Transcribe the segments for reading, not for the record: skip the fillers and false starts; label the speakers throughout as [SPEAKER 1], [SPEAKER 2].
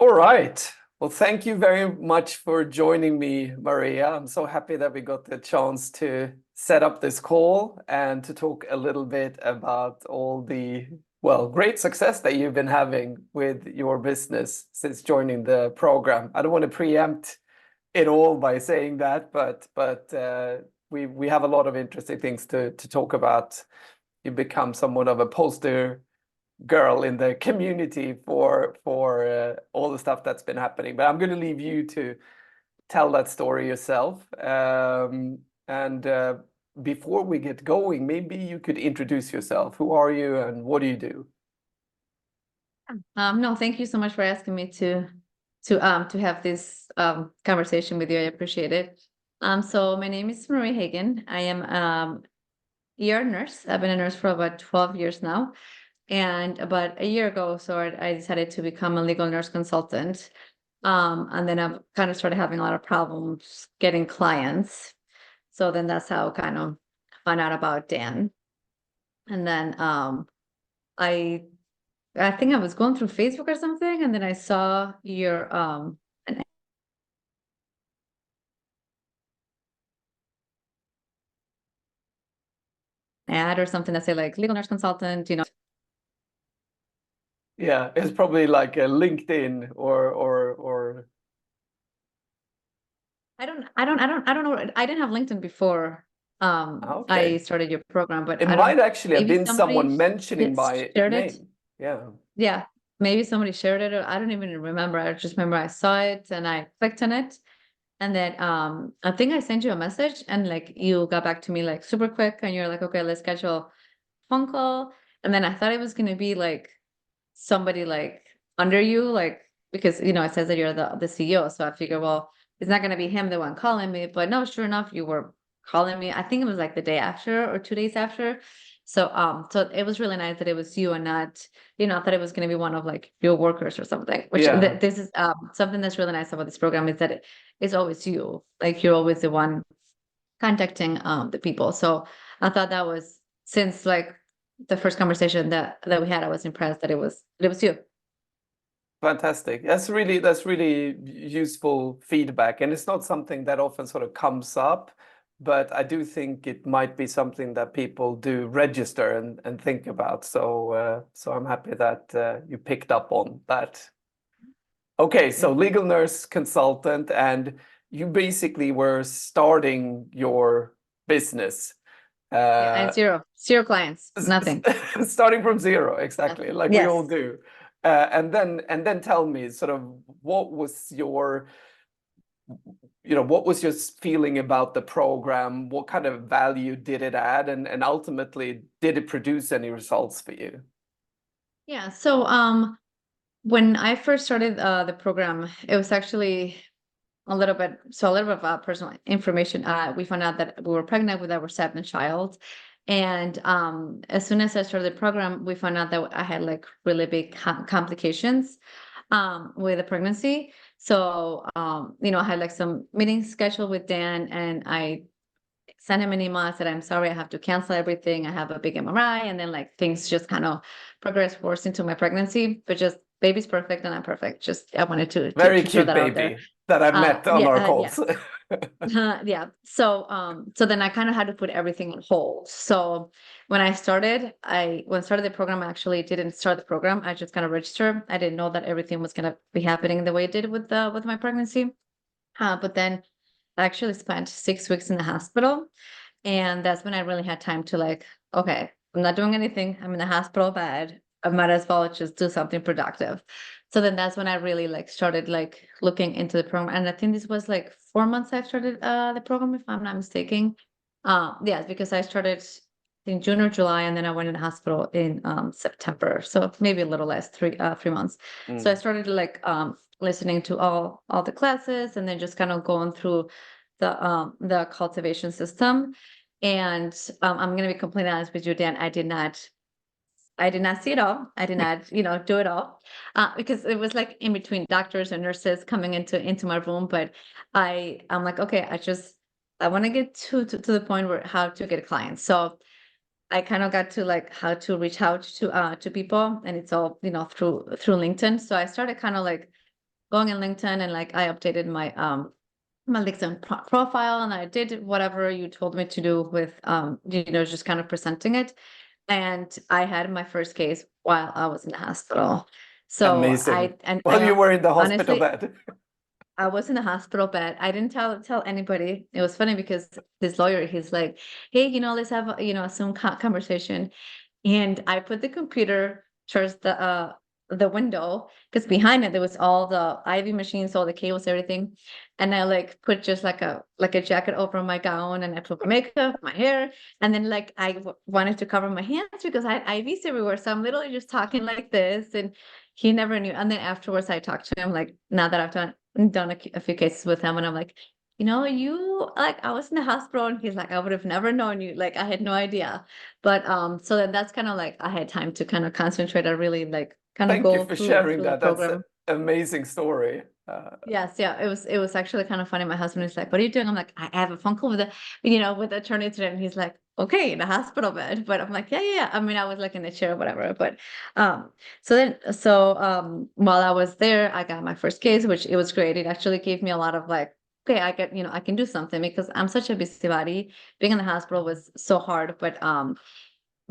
[SPEAKER 1] All right. Well, thank you very much for joining me, Maria. I'm so happy that we got the chance to set up this call and to talk a little bit about all the, well, great success that you've been having with your business since joining the program. I don't want to preempt it all by saying that, but we have a lot of interesting things to talk about. You become somewhat of a poster girl in the community for all the stuff that's been happening. But I'm going to leave you to tell that story yourself. And before we get going, maybe you could introduce yourself. Who are you and what do you do?
[SPEAKER 2] No, thank you so much for asking me to have this conversation with you. I appreciate it. So my name is Marie Hagen. I am ER nurse. I've been a nurse for about 12 years now. And about a year ago, so I decided to become a legal nurse consultant. And then I've kind of started having a lot of problems getting clients. So then that's how I kind of found out about Dan. And then I think I was going through Facebook or something, and then I saw your an ad or something that said like legal nurse consultant,
[SPEAKER 1] Yeah, it's probably like a LinkedIn or
[SPEAKER 2] I don't know. I didn't have LinkedIn before I
[SPEAKER 1] okay.
[SPEAKER 2] started your program, but
[SPEAKER 1] It
[SPEAKER 2] I don't
[SPEAKER 1] might
[SPEAKER 2] know.
[SPEAKER 1] actually have
[SPEAKER 2] Maybe
[SPEAKER 1] been
[SPEAKER 2] somebody
[SPEAKER 1] someone mentioning my
[SPEAKER 2] shared it.
[SPEAKER 1] name. Yeah.
[SPEAKER 2] Yeah, maybe somebody shared it, or I don't even remember. I just remember I saw it and I clicked on it. And then I think I sent you a message and like you got back to me like super quick and you're like, okay, let's schedule a phone call. And then I thought it was gonna be like somebody like under you, like because it says that you're the CEO. So I figure, well, it's not gonna be him the one calling me. But no, sure enough, you were calling me. I think it was like the day after or 2 days after. So it was really nice that it was you and not, I thought it was gonna be one of like your workers or something. Which
[SPEAKER 1] Yeah.
[SPEAKER 2] this is something that's really nice about this program is that it's always you. Like you're always the one contacting the people. So I thought that was since like the first conversation that we had, I was impressed that it was you.
[SPEAKER 1] Fantastic. That's really useful feedback. And it's not something that often sort of comes up, but I do think it might be something that people do register and think about. So I'm happy that you picked up on that. Okay, so legal nurse consultant, and you basically were starting your business.
[SPEAKER 2] Yeah, I had
[SPEAKER 1] Uh,
[SPEAKER 2] zero clients, nothing.
[SPEAKER 1] Starting from zero, exactly, like we all
[SPEAKER 2] Yes.
[SPEAKER 1] do. And then tell me sort of what was your, what was your feeling about the program? What kind of value did it add? And ultimately, did it produce any results for you?
[SPEAKER 2] Yeah. So when I first started the program, it was actually a little bit of personal information. We found out that we were pregnant with our seventh child. And as soon as I started the program, we found out that I had like really big complications with the pregnancy. So, I had like some meetings scheduled with Dan and I sent him an email. I said, I'm sorry, I have to cancel everything. I have a big MRI. And then like things just kind of progressed worse into my pregnancy, but just baby's perfect and I'm perfect. Just I wanted
[SPEAKER 1] Very
[SPEAKER 2] to throw
[SPEAKER 1] cute
[SPEAKER 2] that out there.
[SPEAKER 1] baby that I've met on our
[SPEAKER 2] Yeah.
[SPEAKER 1] calls.
[SPEAKER 2] Yeah. So then I kind of had to put everything on hold. So when I started, when I started the program, I actually didn't start the program. I just kind of registered. I didn't know that everything was gonna be happening the way it did with my pregnancy. But then I actually spent 6 weeks in the hospital, and that's when I really had time to like, okay, I'm not doing anything. I'm in the hospital bed. I might as well just do something productive. So then that's when I really like started like looking into the program. And I think this was like 4 months I started the program, if I'm not mistaken. Yes, because I started in June or July, and then I went in the hospital in September. So maybe a little less, 3 months. So I
[SPEAKER 1] Mm.
[SPEAKER 2] started like listening to all the classes and then just kind of going through the cultivation system. And I'm going to be completely honest with you, Dan. I did not see it all. I did not, do it all, because it was like in between doctors and nurses coming into my room. But I'm like, okay, I want to get to the point where how to get clients. So I kind of got to like how to reach out to people, and it's all through LinkedIn. So I started kind of like going in LinkedIn and like I updated my LinkedIn profile, and I did whatever you told me to do with just kind of presenting it. And I had my first case while I was in the hospital. So
[SPEAKER 1] Amazing. Well, you
[SPEAKER 2] I
[SPEAKER 1] were in the hospital
[SPEAKER 2] honestly,
[SPEAKER 1] bed.
[SPEAKER 2] I was in the hospital bed. I didn't tell anybody. It was funny because this lawyer, he's like, "Hey, let's have a Zoom conversation." And I put the computer towards the window because behind it there was all the IV machines, all the cables, everything. And I like put just like a jacket over my gown, and I put my makeup, my hair, and then like wanted to cover my hands because I had IVs everywhere. So I'm literally just talking like this, and he never knew. And then afterwards, I talked to him like now that I've done a few cases with him, and I'm like, you like I was in the hospital, and he's like, I would have never known you. Like I had no idea. But so then that's kind of like I had time to kind of concentrate. I really like kind of
[SPEAKER 1] Thank you
[SPEAKER 2] go
[SPEAKER 1] for
[SPEAKER 2] through
[SPEAKER 1] sharing
[SPEAKER 2] the
[SPEAKER 1] that. That's an
[SPEAKER 2] program.
[SPEAKER 1] amazing story.
[SPEAKER 2] Yes, yeah, it was actually kind of funny. My husband is like, "What are you doing?" I'm like, "I have a phone call with the attorney today," and he's like, "Okay, in a hospital bed." But I'm like, "Yeah, yeah, yeah." I mean, I was like in a chair or whatever. But while I was there, I got my first case, which it was great. It actually gave me a lot of like, okay, I can do something because I'm such a busybody. Being in the hospital was so hard, but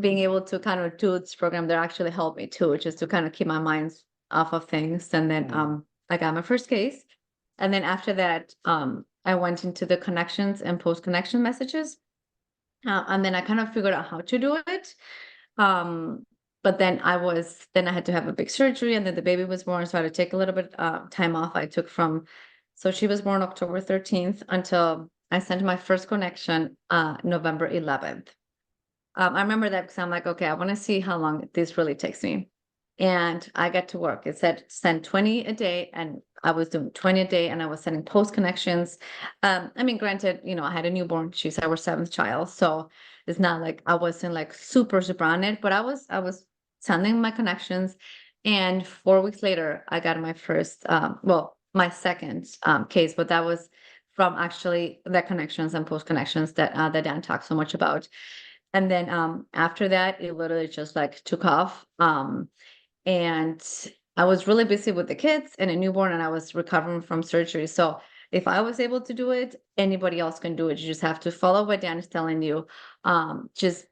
[SPEAKER 2] being able to kind of do this program that actually helped me too, just to kind of keep my mind off of things. And then
[SPEAKER 1] Mm,
[SPEAKER 2] I got my first case. And then after that, I went into the connections and post connection messages. And then I kind of figured out how to do it. Um, but then I had to have a big surgery, and then the baby was born. So I had to take a little bit time off. So she was born October 13th until I sent my first connection November 11th. I remember that because I'm like, okay, I want to see how long this really takes me. And I got to work. It said send 20 a day, and I was doing 20 a day, and I was sending post connections. I mean, granted, I had a newborn. She's our seventh child, so it's not like I wasn't like super super on it, but I was sending my connections. And 4 weeks later, I got my first, my second case, but that was from actually the connections and post connections that Dan talked so much about. And then after that, it literally just like took off. And I was really busy with the kids and a newborn, and I was recovering from surgery. So if I was able to do it, anybody else can do it. You just have to follow what Dan is telling you. Just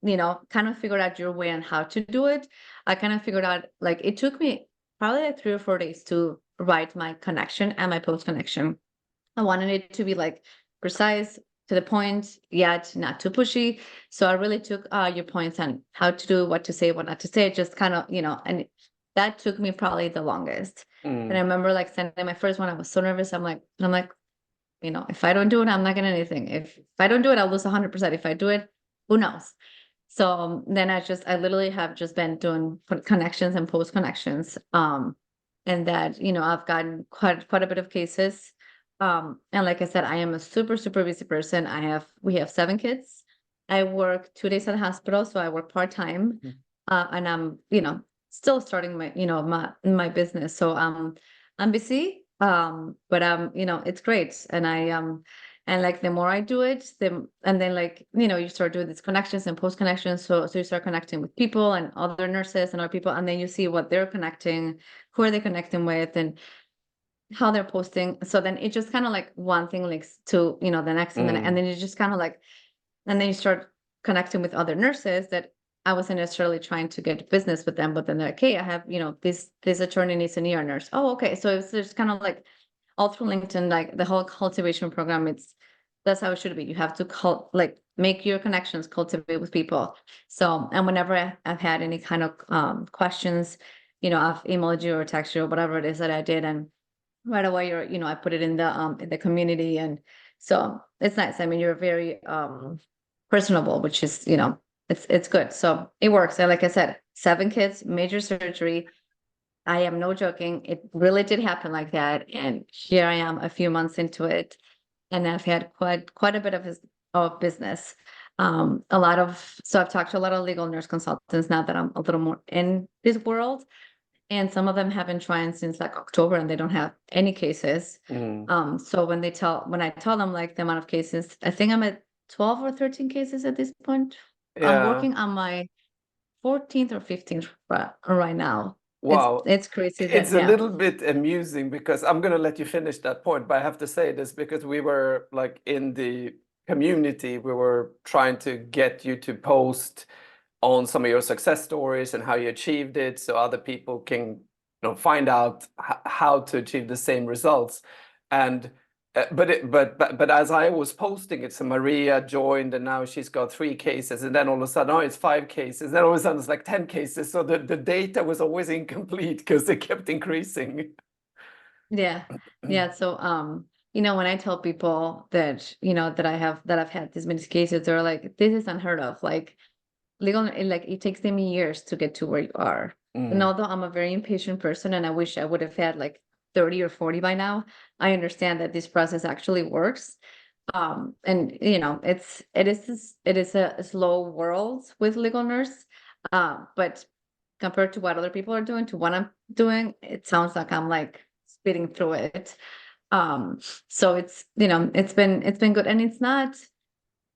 [SPEAKER 2] kind of figure out your way on how to do it. I kind of figured out like it took me probably like 3 or 4 days to write my connection and my post connection. I wanted it to be like precise, to the point, yet not too pushy. So I really took your points on how to do, what to say, what not to say, just kind of, and that took me probably the longest. And I
[SPEAKER 1] mm,
[SPEAKER 2] remember like sending my first one, I was so nervous. I'm like, if I don't do it, I'm not getting anything. If I don't do it, I'll lose 100%. If I do it, who knows? So then I literally have just been doing connections and post connections. And that, I've gotten quite a bit of cases. And like I said, I am a super, super busy person. We have 7 kids. I work 2 days at the hospital, so I work part-time.
[SPEAKER 1] mm,
[SPEAKER 2] And I'm, still starting my business. So I'm busy. But it's great. And like the more I do it, and then like, you start doing these connections and post connections. So you start connecting with people and other nurses and other people, and then you see what they're connecting, who are they connecting with, and how they're posting. So then it just kind of like one thing links to, the next, and
[SPEAKER 1] mm.
[SPEAKER 2] then you just kind of like, and then you start connecting with other nurses that I wasn't necessarily trying to get business with them, but then they're like, hey, I have, this attorney needs an ER nurse. Oh, okay. So it's just kind of like all through LinkedIn, like the whole cultivation program, that's how it should be. You have to make your connections, cultivate with people. So, and whenever I've had any kind of questions, I've emailed you or texted you or whatever it is that I did, and right away I put it in the community. And so it's nice. I mean, you're very personable, which is, it's good. So it works. And like I said, 7 kids, major surgery. I am no joking. It really did happen like that. And here I am a few months into it. And I've had quite a bit of business. So I've talked to a lot of legal nurse consultants now that I'm a little more in this world. And some of them have been trying since like October, and they don't have any cases.
[SPEAKER 1] Mm.
[SPEAKER 2] So when I tell them like the amount of cases, I think I'm at 12 or 13 cases at this point. I'm
[SPEAKER 1] Yeah.
[SPEAKER 2] working on my 14th or 15th right now.
[SPEAKER 1] Wow.
[SPEAKER 2] It's crazy
[SPEAKER 1] It's
[SPEAKER 2] that,
[SPEAKER 1] a
[SPEAKER 2] yeah.
[SPEAKER 1] little bit amusing because I'm going to let you finish that point, but I have to say this because we were like in the community, we were trying to get you to post on some of your success stories and how you achieved it so other people can find out how to achieve the same results. And but as I was posting it, so Maria joined and now she's got 3 cases, and then all of a sudden, oh, it's 5 cases, then all of a sudden it's like 10 cases, so the data was always incomplete because they kept increasing.
[SPEAKER 2] Yeah. Yeah. So, when I tell people that, that I've had these many cases, they're like, this is unheard of. Like like it takes them years to get to where you are. And
[SPEAKER 1] Mm,
[SPEAKER 2] although I'm a very impatient person and I wish I would have had like 30 or 40 by now, I understand that this process actually works. And it is a slow world with legal nurse. But compared to what other people are doing to what I'm doing, it sounds like I'm like speeding through it. Um, so it's been good. And it's not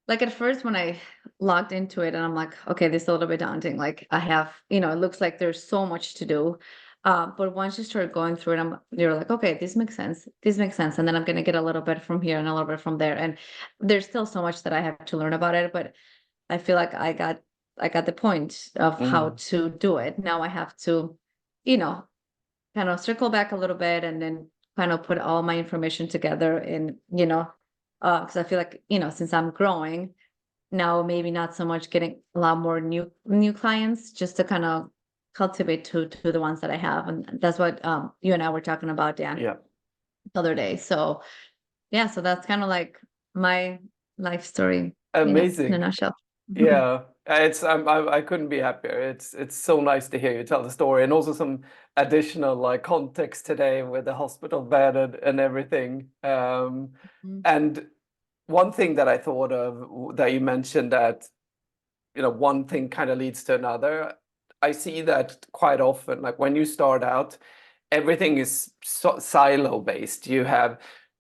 [SPEAKER 2] like at first when I logged into it and I'm like, okay, this is a little bit daunting. Like I have, it looks like there's so much to do. But once you start going through it, you're like, okay, this makes sense. This makes sense. And then I'm gonna get a little bit from here and a little bit from there. And there's still so much that I have to learn about it, but I feel like I got the point of how
[SPEAKER 1] mm,
[SPEAKER 2] to do it. Now I have to, you know, kind of circle back a little bit and then kind of put all my information together in, because I feel like, since I'm growing now, maybe not so much getting a lot more new clients, just to kind of cultivate to the ones that I have. And that's what you and I were talking about, Dan,
[SPEAKER 1] yeah.
[SPEAKER 2] the other day. So yeah, so that's kind of like my life story, in a
[SPEAKER 1] Amazing.
[SPEAKER 2] nutshell.
[SPEAKER 1] Yeah, it's I couldn't be happier. It's so nice to hear you tell the story, and also some additional like context today with the hospital bed and everything.
[SPEAKER 2] Mhm.
[SPEAKER 1] And one thing that I thought of that you mentioned, that one thing kind of leads to another. I see that quite often. Like when you start out, everything is silo based. You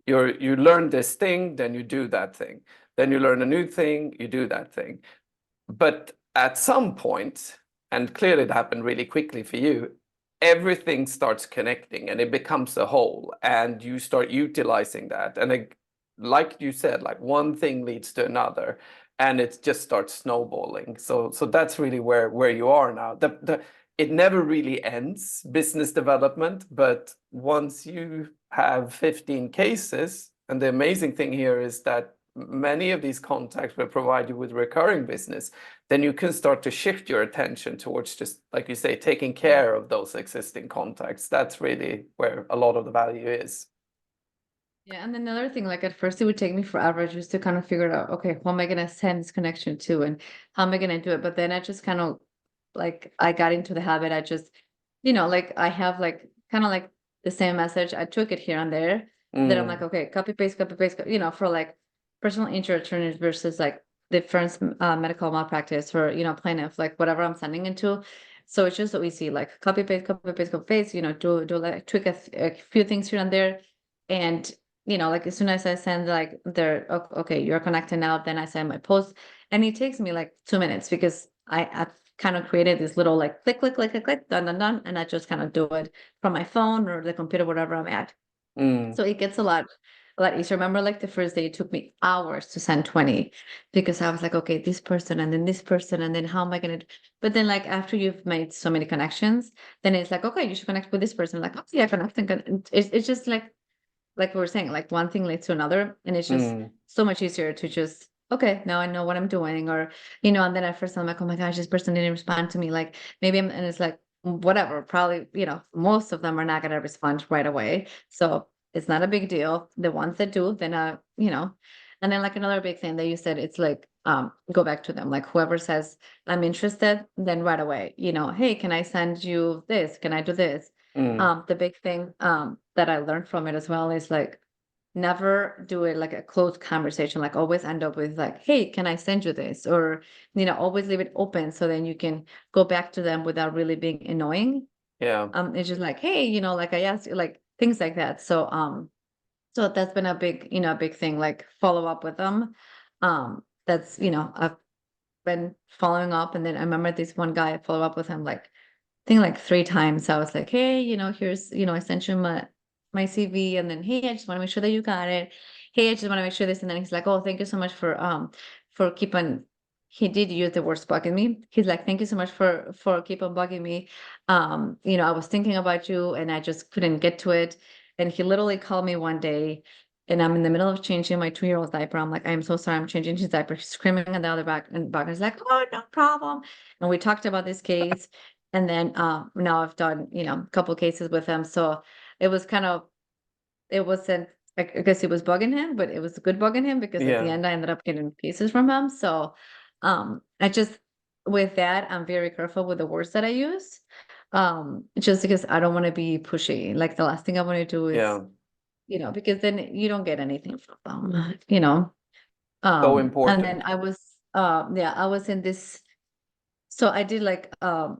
[SPEAKER 1] learn this thing, then you do that thing. Then you learn a new thing, you do that thing. But at some point, and clearly it happened really quickly for you, everything starts connecting and it becomes a whole, and you start utilizing that. And like you said, like one thing leads to another, and it just starts snowballing. So that's really where you are now. It never really ends, business development, but once you have 15 cases, and the amazing thing here is that many of these contacts will provide you with recurring business, then you can start to shift your attention towards, just like you say, taking care of those existing contacts. That's really where a lot of the value is.
[SPEAKER 2] Yeah, and then another thing, like at first it would take me forever just to kind of figure it out, okay, who am I gonna send this connection to and how am I gonna do it? But then I just kind of like I got into the habit. I just, like I have like kind of like the same message. I took it here and there. Then I'm like,
[SPEAKER 1] Mm,
[SPEAKER 2] okay, copy paste, for like personal injury attorneys versus like defense medical malpractice for, plaintiff, like whatever I'm sending into. So it's just so easy, like copy paste, copy paste, copy paste, do like tweak a few things here and there. And like as soon as I send like okay, you're connected now, then I send my post, and it takes me like 2 minutes because I kind of created this little like click, click, click, click, click, done, done, done, and I just kind of do it from my phone or the computer, whatever I'm at.
[SPEAKER 1] mm,
[SPEAKER 2] So it gets a lot easier. Remember, like the first day, it took me hours to send 20 because I was like, okay, this person and then this person, and then how am I gonna? But then, like after you've made so many connections, then it's like, okay, you should connect with this person. Like, oh yeah, connect and it's just like we were saying, like one thing leads to another, and it's just
[SPEAKER 1] mm,
[SPEAKER 2] so much easier to just, okay, now I know what I'm doing, or and then at first I'm like, oh my gosh, this person didn't respond to me, like maybe and it's like whatever, probably most of them are not going to respond right away, so it's not a big deal. The ones that do, then and then like another big thing that you said, it's like go back to them, like whoever says I'm interested, then right away, hey, can I send you this, can I do this?
[SPEAKER 1] mm.
[SPEAKER 2] The big thing that I learned from it as well is like never do it like a closed conversation. Like always end up with like, hey, can I send you this? Or always leave it open so then you can go back to them without really being annoying.
[SPEAKER 1] Yeah.
[SPEAKER 2] It's just like, hey, like I asked you, like things like that. So that's been a big thing, like follow up with them. That's I've been following up, and then I remember this one guy, I follow up with him like think like 3 times. I was like, hey, here's, I sent you my CV, and then, hey, I just want to make sure that you got it. Hey, I just want to make sure this. And then he's like, oh, thank you so much for keeping. He did use the words bugging me. He's like, thank you so much for keep on bugging me. I was thinking about you and I just couldn't get to it. And he literally called me one day, and I'm in the middle of changing my 2-year-old diaper. I'm like, I'm so sorry, I'm changing his diaper. He's screaming in the other back, and back. He's like, oh, no problem. And we talked about this case. And then now I've done, a couple cases with him. So it was kind of, it wasn't, I guess it was bugging him, but it was a good bugging him, because at the
[SPEAKER 1] Yeah.
[SPEAKER 2] end I ended up getting cases from him. So I just, with that, I'm very careful with the words that I use. Just because I don't want to be pushy. Like the last thing I want to do is,
[SPEAKER 1] Yeah.
[SPEAKER 2] because then you don't get anything from them,
[SPEAKER 1] So
[SPEAKER 2] And then
[SPEAKER 1] important.
[SPEAKER 2] I was in this, so I did like a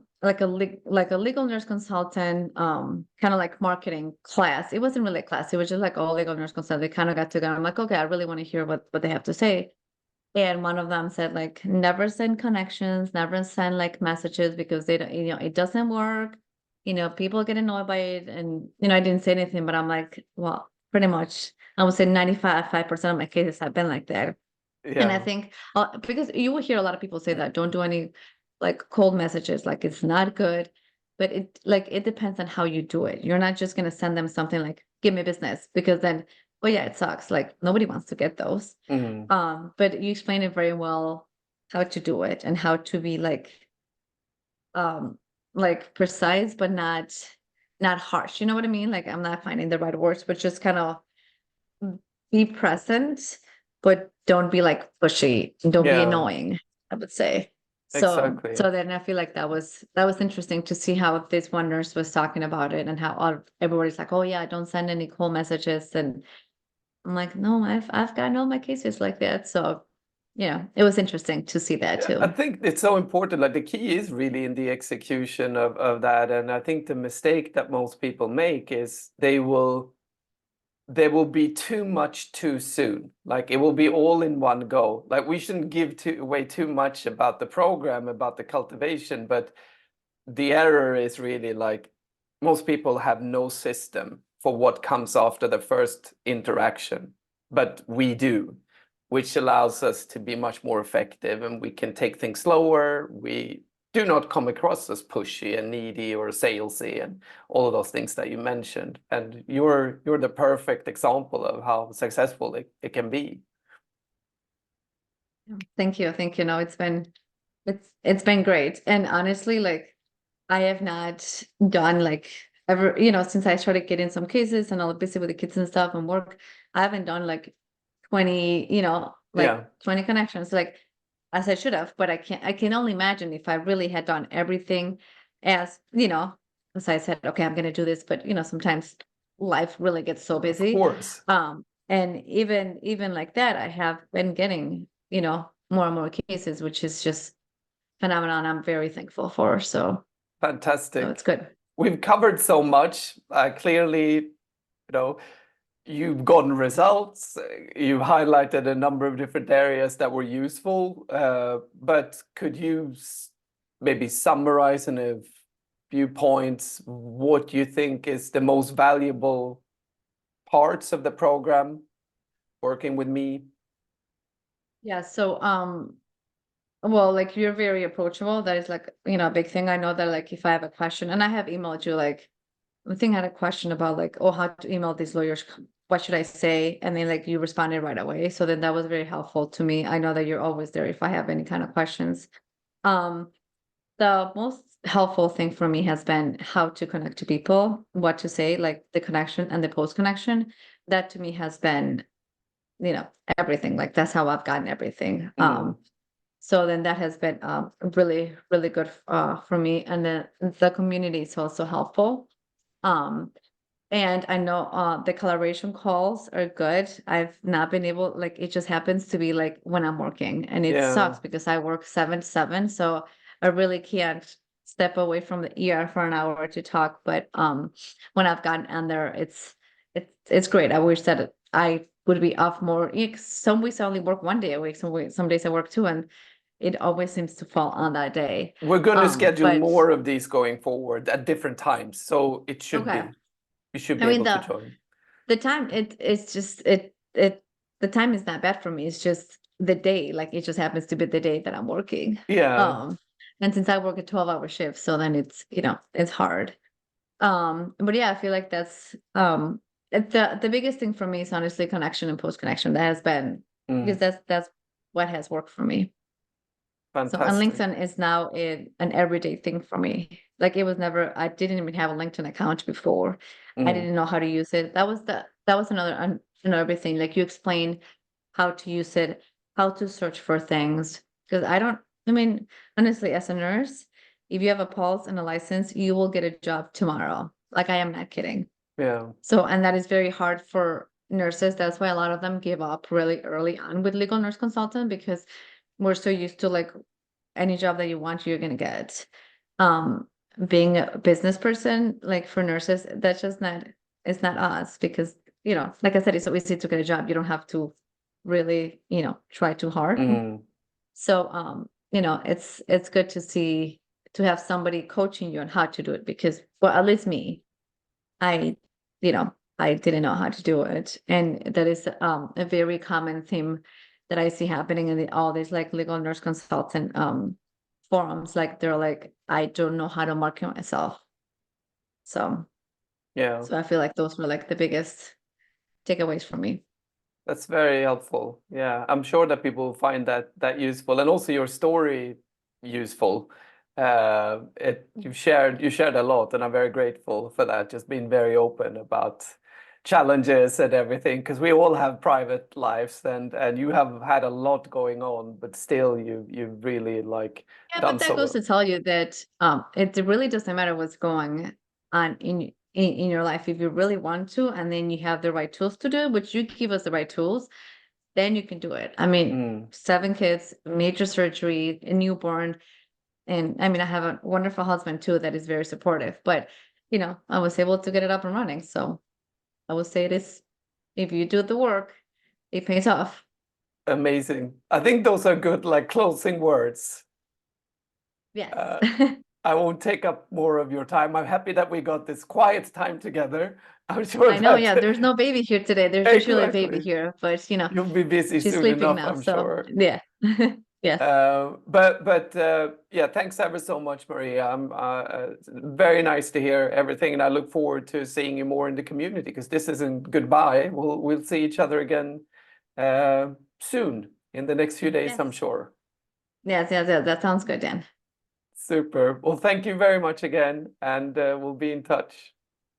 [SPEAKER 2] legal nurse consultant, kind of like marketing class. It wasn't really a class. It was just like all legal nurse consultant. They kind of got together. I'm like, okay, I really want to hear what they have to say. And one of them said, like, never send connections, never send like messages, because they don't, it doesn't work. People get annoyed by it. And, I didn't say anything, but I'm like, well, pretty much I would say 95% of my cases have been like that. And I
[SPEAKER 1] Yeah.
[SPEAKER 2] think because you will hear a lot of people say that don't do any like cold messages, like it's not good, but it depends on how you do it. You're not just gonna send them something like give me business, because then, oh yeah, it sucks. Like nobody wants to get those.
[SPEAKER 1] Mm.
[SPEAKER 2] But you explain it very well, how to do it and how to be um like precise, but not harsh. You know what I mean? Like I'm not finding the right words, but just kind of be present, but don't be like pushy. And don't be
[SPEAKER 1] Yeah.
[SPEAKER 2] annoying, I would say.
[SPEAKER 1] Exactly.
[SPEAKER 2] So then I feel like that was interesting to see how this one nurse was talking about it, and how everybody's like, oh yeah, don't send any cold messages. And I'm like, no, I've gotten all my cases like that. So, it was interesting to see that
[SPEAKER 1] Yeah, I
[SPEAKER 2] too.
[SPEAKER 1] think it's so important. Like the key is really in the execution of that. And I think the mistake that most people make is there will be too much too soon. Like it will be all in one go. Like we shouldn't give away too much about the program, about the cultivation, but the error is really like most people have no system for what comes after the first interaction, but we do, which allows us to be much more effective and we can take things slower. We do not come across as pushy and needy or salesy and all of those things that you mentioned. And you're the perfect example of how successful it can be.
[SPEAKER 2] Thank you. Thank you. No, it's been great. And honestly, like I have not done like ever, since I started getting some cases and all busy with the kids and stuff and work, I haven't done like 20, like
[SPEAKER 1] Yeah,
[SPEAKER 2] 20 connections, like as I should have, but I can only imagine if I really had done everything as, as I said, okay, I'm gonna do this, but sometimes life really gets so
[SPEAKER 1] of
[SPEAKER 2] busy.
[SPEAKER 1] course.
[SPEAKER 2] And even like that, I have been getting, more and more cases, which is just phenomenon I'm very thankful for. So it's
[SPEAKER 1] Fantastic.
[SPEAKER 2] good.
[SPEAKER 1] We've covered so much. Clearly, know, you've gotten results. You've highlighted a number of different areas that were useful. But could you maybe summarize in a few points what you think is the most valuable parts of the program working with me?
[SPEAKER 2] Yeah. So, well, like you're very approachable. That is like, a big thing. I know that like if I have a question, and I have emailed you like, I think I had a question about like, oh, how to email these lawyers. What should I say? And then like you responded right away. So then that was very helpful to me. I know that you're always there if I have any kind of questions. Um, the most helpful thing for me has been how to connect to people, what to say, like the connection and the post connection. That to me has been, you know, everything. Like that's how I've gotten everything.
[SPEAKER 1] Mm,
[SPEAKER 2] So then that has been really, really good for me. And then the community is also helpful. Um, and I know the collaboration calls are good. I've not been able, like, it just happens to be like when I'm working, and it
[SPEAKER 1] yeah.
[SPEAKER 2] sucks because I work 7 to 7. So I really can't step away from the ER for an hour to talk. But when I've gotten on there, it's great. I wish that I would be off more. Some weeks I only work one day a week. Some days I work two. And it always seems to fall on that day.
[SPEAKER 1] We're going to schedule
[SPEAKER 2] But
[SPEAKER 1] more of these going forward at different times, so it should
[SPEAKER 2] okay.
[SPEAKER 1] be, you should
[SPEAKER 2] I
[SPEAKER 1] be
[SPEAKER 2] mean
[SPEAKER 1] able to join.
[SPEAKER 2] the time it's just the time is not bad for me. It's just the day, like it just happens to be the day that I'm working.
[SPEAKER 1] Yeah.
[SPEAKER 2] And since I work a 12-hour shift, so then it's, it's hard. But yeah, I feel like that's the biggest thing for me is honestly connection and post connection. That has been because that's what has worked for me. So, and
[SPEAKER 1] Fantastic.
[SPEAKER 2] LinkedIn is now an everyday thing for me. Like it was never, I didn't even have a LinkedIn account before. I didn't know how to use it. That was another thing. Like you explain how to use it, how to search for things. Because I mean, honestly, as a nurse, if you have a pulse and a license, you will get a job tomorrow. Like I am not kidding.
[SPEAKER 1] Yeah.
[SPEAKER 2] So, and that is very hard for nurses. That's why a lot of them give up really early on with legal nurse consultant because we're so used to like any job that you want, you're gonna get. Um, Being a business person, like for nurses, that's just not it's not us because like I said, it's so easy to get a job. You don't have to really, try too hard. So it's good to see to have somebody coaching you on how to do it because well, at least me, I I didn't know how to do it. And that is a very common theme that I see happening in all these like legal nurse consultant forums. Like they're like, I don't know how to market myself. So
[SPEAKER 1] Yeah.
[SPEAKER 2] I feel like those were like the biggest takeaways for me.
[SPEAKER 1] That's very helpful. Yeah, I'm sure that people find that useful, and also your story useful. You shared a lot, and I'm very grateful for that. Just being very open about challenges and everything, because we all have private lives, and you have had a lot going on, but still you've really like
[SPEAKER 2] Yeah,
[SPEAKER 1] done
[SPEAKER 2] but that
[SPEAKER 1] so
[SPEAKER 2] goes to
[SPEAKER 1] well.
[SPEAKER 2] tell you that it really doesn't matter what's going on in your life if you really want to, and then you have the right tools to do it, which you give us the right tools, then you can do it. I mean, 7 kids, major surgery, a newborn, and I mean, I have a wonderful husband too that is very supportive. But I was able to get it up and running. So I would say it is if you do the work, it pays off.
[SPEAKER 1] Amazing. I think those are good like closing words.
[SPEAKER 2] Yes.
[SPEAKER 1] Uh, I won't take up more of your time. I'm happy that we got this quiet time together. I'm sure
[SPEAKER 2] I know,
[SPEAKER 1] that
[SPEAKER 2] yeah, there's no baby here today. There's usually a baby
[SPEAKER 1] exactly.
[SPEAKER 2] here, but
[SPEAKER 1] You'll be busy
[SPEAKER 2] she's
[SPEAKER 1] soon
[SPEAKER 2] sleeping
[SPEAKER 1] enough,
[SPEAKER 2] now.
[SPEAKER 1] I'm
[SPEAKER 2] So
[SPEAKER 1] sure.
[SPEAKER 2] yeah. Yes.
[SPEAKER 1] But yeah, thanks ever so much, Maria. It's very nice to hear everything, and I look forward to seeing you more in the community because this isn't goodbye. We'll see each other again soon in the next few days, I'm
[SPEAKER 2] Yes.
[SPEAKER 1] sure.
[SPEAKER 2] Yes. That sounds good, Dan.
[SPEAKER 1] Super. Well, thank you very much again, and we'll be in touch.